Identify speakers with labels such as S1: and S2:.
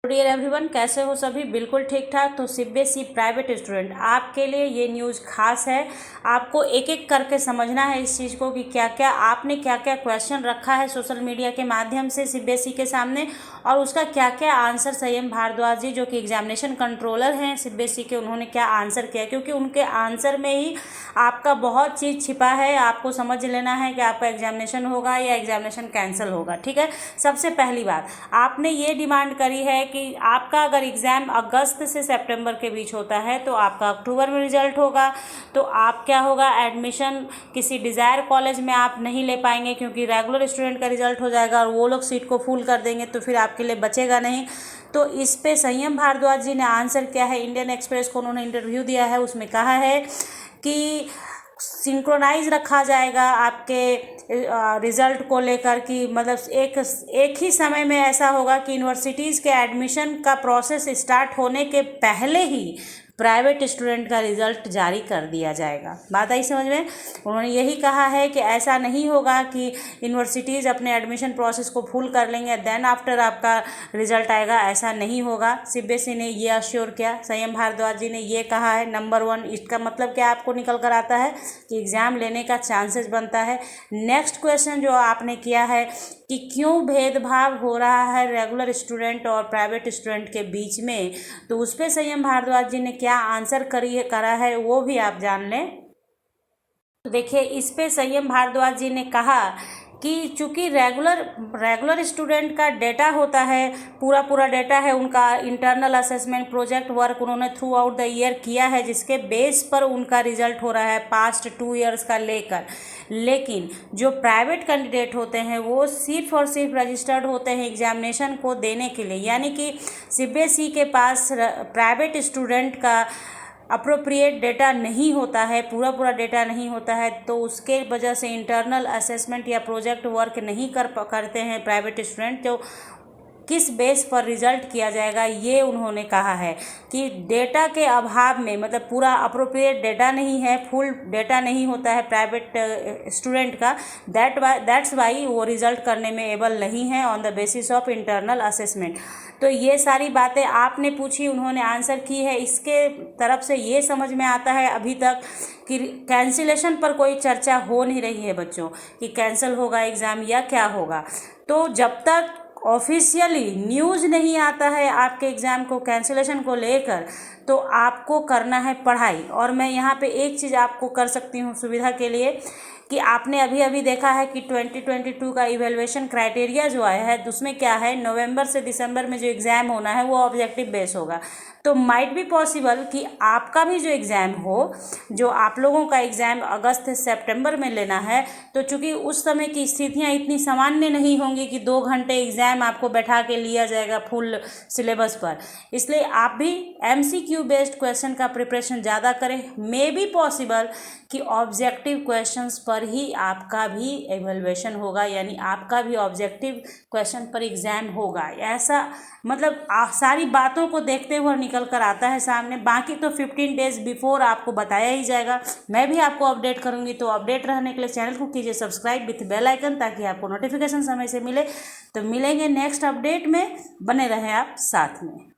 S1: Dear everyone, कैसे हो सभी? बिल्कुल ठीक ठाक। तो सीबीएसई प्राइवेट स्टूडेंट, आपके लिए ये न्यूज़ खास है। आपको एक एक करके समझना है इस चीज़ को कि क्या क्या क्वेश्चन रखा है सोशल मीडिया के माध्यम से सीबीएसई के सामने, और उसका क्या क्या आंसर संयम भारद्वाज जी जो कि एग्जामिनेशन कंट्रोलर हैं सीबीएसई के, उन्होंने क्या आंसर किया, क्योंकि उनके आंसर में ही आपका बहुत चीज़ छिपा है। आपको समझ लेना है कि आपका एग्जामिनेशन होगा या एग्जामिनेशन कैंसिल होगा। ठीक है, सबसे पहली बात, आपने ये डिमांड करी है कि आपका अगर एग्ज़ाम अगस्त से सितंबर के बीच होता है तो आपका अक्टूबर में रिजल्ट होगा। तो आप क्या होगा, एडमिशन किसी डिज़ायर कॉलेज में आप नहीं ले पाएंगे, क्योंकि रेगुलर स्टूडेंट का रिजल्ट हो जाएगा और वो लोग सीट को फुल कर देंगे, तो फिर आपके लिए बचेगा नहीं। तो इस पे संयम भारद्वाज जी ने आंसर किया है। इंडियन एक्सप्रेस को उन्होंने इंटरव्यू दिया है, उसमें कहा है कि सिंक्रोनाइज रखा जाएगा आपके रिज़ल्ट को लेकर, कि मतलब एक ही समय में ऐसा होगा कि यूनिवर्सिटीज़ के एडमिशन का प्रोसेस स्टार्ट होने के पहले ही प्राइवेट स्टूडेंट का रिज़ल्ट जारी कर दिया जाएगा। बात आई समझ में? उन्होंने यही कहा है कि ऐसा नहीं होगा कि यूनिवर्सिटीज़ अपने एडमिशन प्रोसेस को फुल कर लेंगे देन आफ्टर आपका रिज़ल्ट आएगा, ऐसा नहीं होगा। सीबीएसई ने ये अश्योर किया, संयम भारद्वाज जी ने ये कहा है। नंबर 1, इसका मतलब क्या आपको निकल कर आता है कि एग्ज़ाम लेने का चांसेस बनता है। नेक्स्ट क्वेश्चन जो आपने किया है कि क्यों भेदभाव हो रहा है रेगुलर स्टूडेंट और प्राइवेट स्टूडेंट के बीच में, तो उस पर संयम भारद्वाज जी ने क्या आंसर करा है वो भी आप जान लें। तो देखिए, इस पे संयम भारद्वाज जी ने कहा कि चूँकि रेगुलर स्टूडेंट का डेटा होता है, पूरा डेटा है उनका, इंटरनल असेसमेंट प्रोजेक्ट वर्क उन्होंने थ्रू आउट द ईयर किया है, जिसके बेस पर उनका रिजल्ट हो रहा है पास्ट 2 ईयर्स का लेकर। लेकिन जो प्राइवेट कैंडिडेट होते हैं वो सिर्फ और सिर्फ रजिस्टर्ड होते हैं एग्जामिनेशन को देने के लिए, यानी कि सीबीएसई के पास प्राइवेट स्टूडेंट का अप्रोप्रिएट डेटा नहीं होता है, पूरा डेटा नहीं होता है। तो उसके वजह से इंटरनल असेसमेंट या प्रोजेक्ट वर्क नहीं करते हैं प्राइवेट स्टूडेंट। तो किस बेस पर रिजल्ट किया जाएगा, ये उन्होंने कहा है कि डेटा के अभाव में, मतलब पूरा अप्रोप्रिएट डेटा नहीं है, फुल डेटा नहीं होता है प्राइवेट स्टूडेंट का, दैट्स वाई वो रिजल्ट करने में एबल नहीं है on the basis of internal assessment. तो ये सारी बातें आपने पूछी, उन्होंने आंसर की है। इसके तरफ से ये समझ में आता है अभी तक कि कैंसिलेशन पर कोई चर्चा हो नहीं रही है बच्चों, कि कैंसिल होगा एग्ज़ाम या क्या होगा। तो जब तक ऑफिशियली न्यूज़ नहीं आता है आपके एग्ज़ाम को कैंसिलेशन को लेकर, तो आपको करना है पढ़ाई। और मैं यहाँ पे एक चीज़ आपको कर सकती हूँ सुविधा के लिए, कि आपने अभी देखा है कि 2022 का इवैल्यूएशन क्राइटेरिया जो आया है, उसमें क्या है, नवंबर से दिसंबर में जो एग्ज़ाम होना है वो ऑब्जेक्टिव बेस होगा। तो माइट बी पॉसिबल कि आपका भी जो एग्ज़ाम हो, जो आप लोगों का एग्ज़ाम अगस्त से सितंबर में लेना है, तो चूँकि उस समय की स्थितियाँ इतनी सामान्य नहीं होंगी कि 2 घंटे एग्ज़ाम आपको बैठा के लिया जाएगा फुल सिलेबस पर, इसलिए आप भी MCQ बेस्ड क्वेश्चन का प्रिपरेशन ज़्यादा करें। मे बी पॉसिबल कि ऑब्जेक्टिव क्वेश्चंस पर ही आपका भी एवेल्युएशन होगा, यानी आपका भी ऑब्जेक्टिव क्वेश्चन पर एग्ज़ाम होगा। ऐसा मतलब सारी बातों को देखते हुए निकल कर आता है सामने। बाकी तो 15 डेज़ बिफोर आपको बताया ही जाएगा। मैं भी आपको अपडेट करूंगी, तो अपडेट रहने के लिए चैनल को कीजिए सब्सक्राइब विथ बेल आइकन, ताकि आपको नोटिफिकेशन समय से मिले। तो मिलेंगे नेक्स्ट अपडेट में, बने रहें आप साथ में।